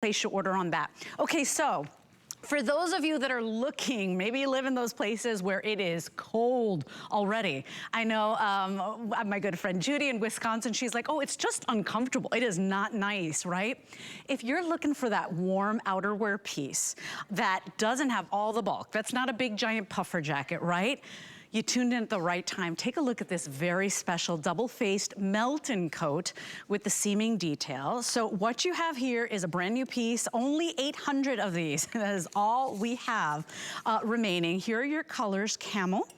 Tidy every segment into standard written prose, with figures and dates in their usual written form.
place your order on that. Okay, so for those of you that are looking, maybe you live in those places where it is cold already. I know my good friend Judy in Wisconsin, she's like, oh, it's just uncomfortable. It is not nice, right? If you're looking for that warm outerwear piece that doesn't have all the bulk, that's not a big giant puffer jacket, right? You tuned in at the right time. Take a look at this very special double-faced Melton coat with the seaming detail. So what you have here is a brand new piece, only 800 of these. That is all we have remaining. Here are your colors, camel.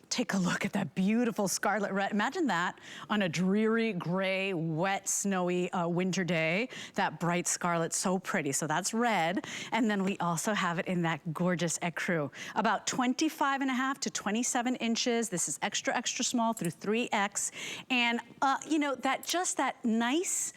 Take a look at that beautiful scarlet red. Imagine that on a dreary, gray, wet, snowy winter day. That bright scarlet, so pretty. So that's red. And then we also have it in that gorgeous ecru. About 25.5 to 27 inches. This is extra, extra small through 3X. And, you know, that nice,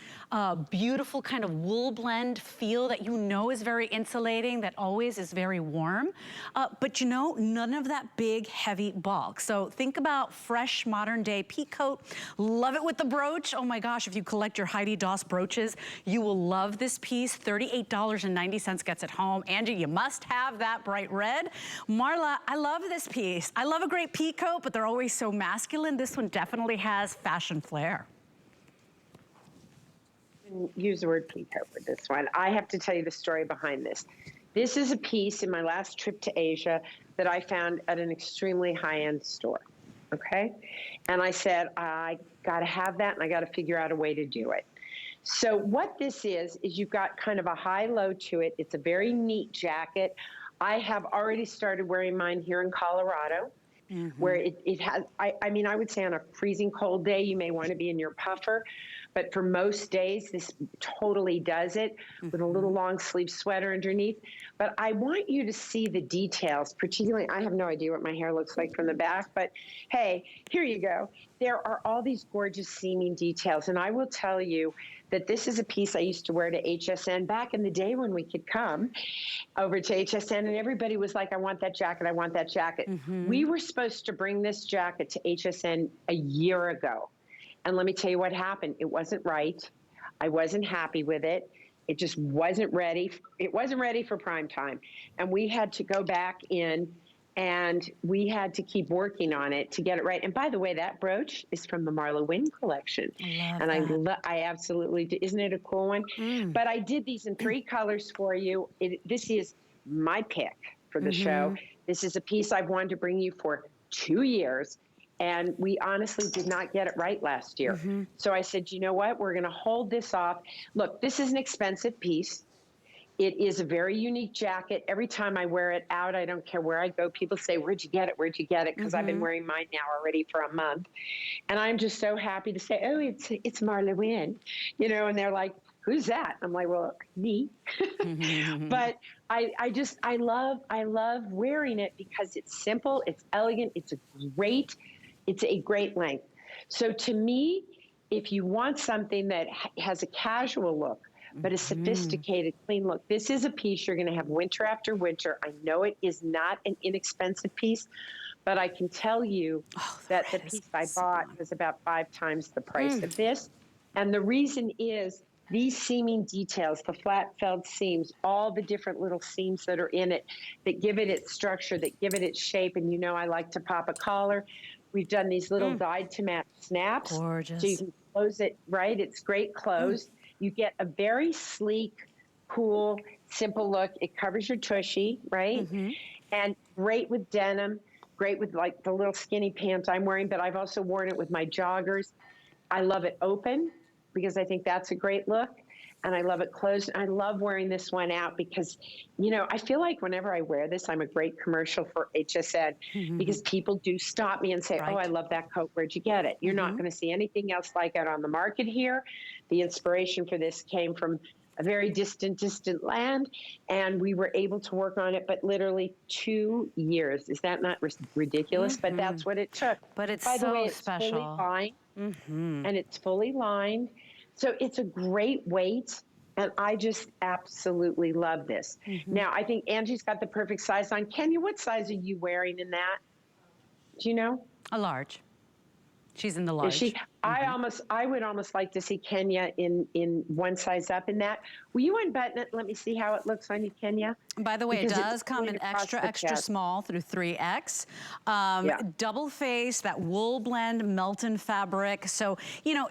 beautiful kind of wool blend feel that you know is very insulating, that always is very warm. But you know, none of that big, heavy bulk. So think about fresh, modern day peak coat. Love it with the brooch. Oh my gosh, if you collect your Heidi Daus brooches, you will love this piece. $38.90 gets it home. Angie, you must have that bright red. Marla, I love this piece. I love a great peak coat, but they're always so masculine. This one definitely has fashion flair. Use the word peak coat with this one. I have to tell you the story behind this. This is a piece in my last trip to Asia that I found at an extremely high-end store, okay? And I said, I gotta have that and I gotta figure out a way to do it. So what this is you've got kind of a high-low to it. It's a very neat jacket. I have already started wearing mine here in Colorado. Where it has, I mean, I would say on a freezing cold day, you may want to be in your puffer, but for most days, this totally does it with a little long sleeve sweater underneath. But I want you to see the details, particularly, I have no idea what my hair looks like from the back, but hey, here you go. There are all these gorgeous seaming details, and I will tell you that this is a piece I used to wear to HSN back in the day when we could come over to HSN and everybody was like, I want that jacket, I want that jacket. We were supposed to bring this jacket to HSN a year ago. And let me tell you what happened. It wasn't right. I wasn't happy with it. It just wasn't ready. It wasn't ready for prime time. And we had to go back in and we had to keep working on it to get it right. And by the way, that brooch is from the Marla Wynne collection. I absolutely do. Isn't it a cool one? But I did these in 3 colors for you. This is my pick for the show. This is a piece I've wanted to bring you for 2 years. And we honestly did not get it right last year. So I said, you know what? We're going to hold this off. Look, this is an expensive piece. It is a very unique jacket. Every time I wear it out, I don't care where I go, people say, where'd you get it? Where'd you get it? Because I've been wearing mine now already for a month. And I'm just so happy to say, oh, it's Marla Wynne. You know, and they're like, who's that? I'm like, well, me. But I love wearing it because it's simple, it's elegant, it's a great length. So to me, if you want something that has a casual look, but a sophisticated, clean look, this is a piece you're going to have winter after winter. I know it is not an inexpensive piece, but I can tell you that the piece I bought was about 5 times the price of this. And the reason is these seaming details, the flat felled seams, all the different little seams that are in it that give it its structure, that give it its shape. And you know I like to pop a collar. We've done these little dyed to match snaps. Gorgeous. So you can close it, right? It's great closed. You get a very sleek, cool, simple look. It covers your tushy, right? And great with denim, great with like the little skinny pants I'm wearing, but I've also worn it with my joggers. I love it open because I think that's a great look. And I love it closed. I love wearing this one out because, you know, I feel like whenever I wear this, I'm a great commercial for HSN because people do stop me and say, oh, I love that coat. Where'd you get it? You're not going to see anything else like it on the market here. The inspiration for this came from a very distant land, and we were able to work on it, but literally 2 years. Is that not ridiculous? But that's what it took. But it's By the so way, it's special. fully lined, and it's fully lined. So it's a great weight, and I just absolutely love this. Now, I think Angie's got the perfect size on. Kenya, what size are you wearing in that? Do you know? A large. She's in the large. Is she? I would almost like to see Kenya in one size up in that. Will you unbutton it? Let me see how it looks on you, Kenya. By the way, Because it does come in extra small through 3X. Double face, that wool blend Melton fabric. So, you know,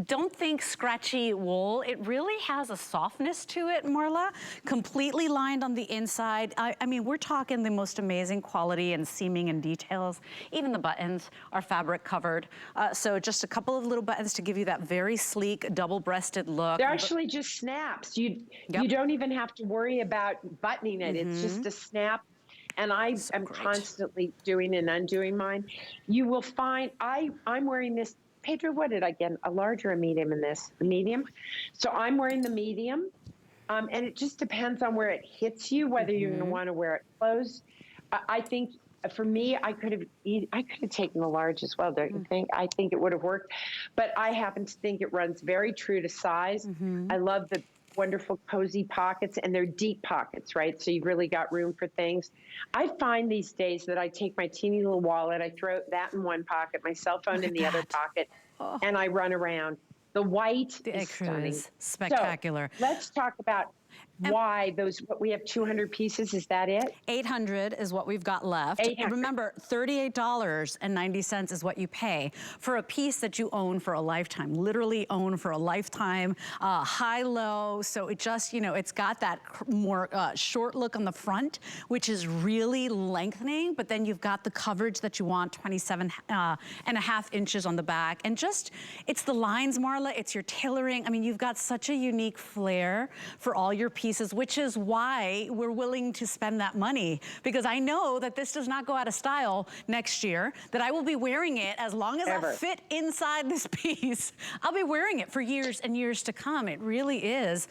don't think scratchy wool. It really has a softness to it, Marla. Completely lined on the inside. I mean, we're talking the most amazing quality and seaming and details. Even the buttons are fabric covered. So just a couple of little buttons to give you that very sleek, double-breasted look. They're actually just snaps. You don't even have to worry about buttoning it. It's just a snap. And I am constantly doing and undoing mine. You will find, I'm wearing this, Pedro, what did I get? A large or a medium in this? A medium. So I'm wearing the medium. And it just depends on where it hits you, whether you're going to want to wear it closed. I think for me, I could have taken the large as well, don't you think? I think it would have worked. But I happen to think it runs very true to size. I love the wonderful cozy pockets, and they're deep pockets, right? So you've really got room for things. I find these days that I take my teeny little wallet, I throw that in one pocket, my cell phone in the other pocket, and I run around. The white is stunning. Spectacular. So let's talk about why those, what we have 200 pieces, is that it? 800 is what we've got left. 800. Remember, $38.90 is what you pay for a piece that you own for a lifetime, literally own for a lifetime, high-low. So it just, you know, it's got that more short look on the front, which is really lengthening, but then you've got the coverage that you want, 27.5 inches on the back. And just, it's the lines, Marla, it's your tailoring. I mean, you've got such a unique flair for all your pieces, which is why we're willing to spend that money, because I know that this does not go out of style next year, that I will be wearing it as long as I fit inside this piece. I'll be wearing it for years and years to come. It really is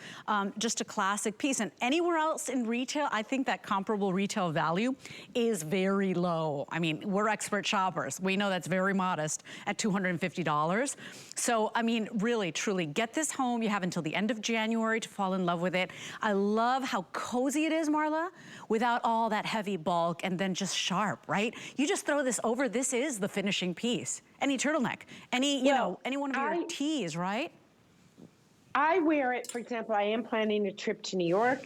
just a classic piece. And anywhere else in retail, I think that comparable retail value is very low. I mean, we're expert shoppers. We know that's very modest at $250. So, I mean, really, truly, get this home. You have until the end of January to fall in love with it. I love how cozy it is, Marla, without all that heavy bulk and then just sharp, right? You just throw this over, this is the finishing piece. Any turtleneck, any, you know, any one of your tees, right? I wear it, for example, I am planning a trip to New York.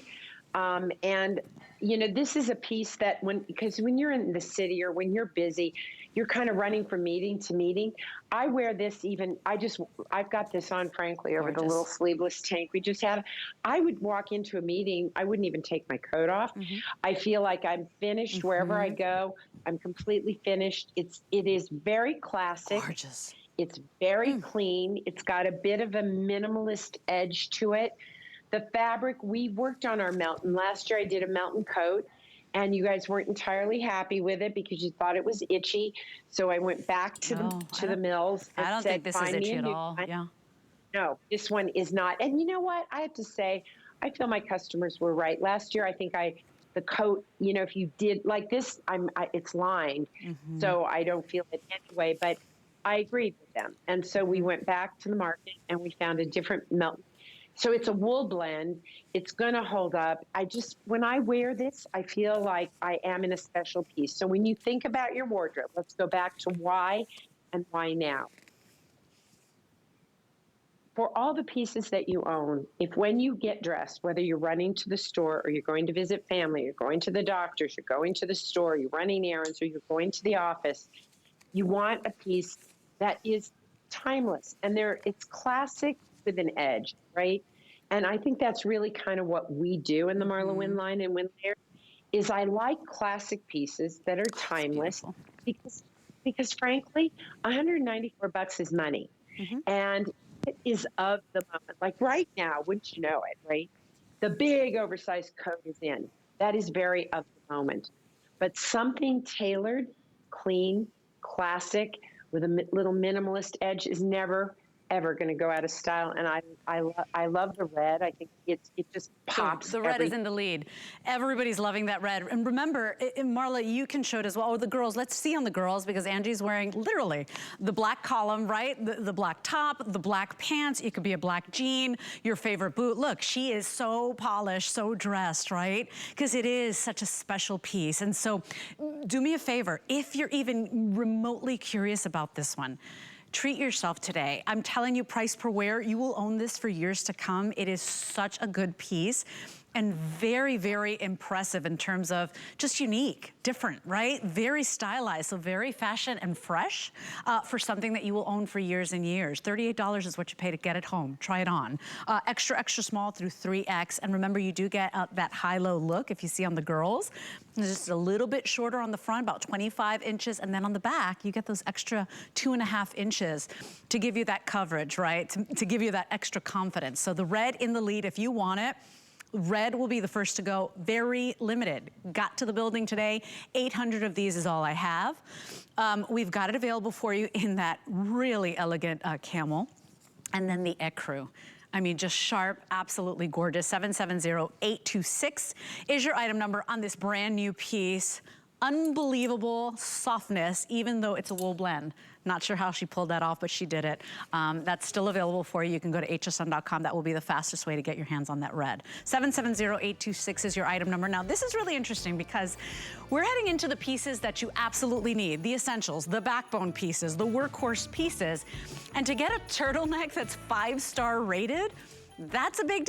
And, you know, this is a piece that because when you're in the city or when you're busy, you're kind of running from meeting to meeting. I wear this even, I've got this on, frankly, over the little sleeveless tank we just had. I would walk into a meeting, I wouldn't even take my coat off. I feel like I'm finished wherever I go. I'm completely finished. It is very classic. Gorgeous. It's very clean. It's got a bit of a minimalist edge to it. The fabric, we worked on our Melton. Last year I did a Melton coat, and you guys weren't entirely happy with it because you thought it was itchy. So I went back to the mills and I don't think this is itchy at all. Yeah. No, this one is not. And you know what? I have to say, I feel my customers were right. Last year, I think the coat, you know, if you did like this, it's lined, so I don't feel it anyway. But I agreed with them, and so we went back to the market and we found a different Melton. So it's a wool blend. It's going to hold up. When I wear this, I feel like I am in a special piece. So when you think about your wardrobe, let's go back to why and why now. For all the pieces that you own, if when you get dressed, whether you're running to the store or you're going to visit family, you're going to the doctor's, you're going to the store, you're running errands, or you're going to the office, you want a piece that is timeless. And it's classic with an edge, right? And I think that's really kind of what we do in the Marla Wynne line and WynneLayers, is I like classic pieces that are timeless because frankly, $194 is money. And it is of the moment. Like right now, wouldn't you know it, right? The big oversized coat is in. That is very of the moment. But something tailored, clean, classic, with a little minimalist edge is never, ever going to go out of style. And I love the red. I think it just pops. The red is in the lead. Everybody's loving that red. And remember, Marla, you can show it as well. Oh, the girls, let's see on the girls, because Angie's wearing literally the black column, right? The black top, the black pants. It could be a black jean, your favorite boot. Look, she is so polished, so dressed, right? Because it is such a special piece. And so do me a favor, if you're even remotely curious about this one, Treat yourself today. I'm telling you, price per wear, you will own this for years to come. It is such a good piece and very, very impressive in terms of just unique, different, right? Very stylized, so very fashion and fresh for something that you will own for years and years. $38 is what you pay to get it home. Try it on. Extra, extra small through 3X. And remember, you do get that high-low look if you see on the girls. It's just a little bit shorter on the front, about 25 inches. And then on the back, you get those extra 2.5 inches to give you that coverage, right? To give you that extra confidence. So the red in the lead, if you want it, red will be the first to go. Very limited. Got to the building today. 800 of these is all I have. We've got it available for you in that really elegant camel. And then the ecru. I mean, just sharp, absolutely gorgeous. 770826 is your item number on this brand new piece. Unbelievable softness, even though it's a wool blend. Not sure how she pulled that off, but she did it. That's still available for you. You can go to hsn.com. That will be the fastest way to get your hands on that red. 770826 is your item number. Now, this is really interesting because we're heading into the pieces that you absolutely need, the essentials, the backbone pieces, the workhorse pieces. And to get a turtleneck that's 5-star rated, that's a big deal.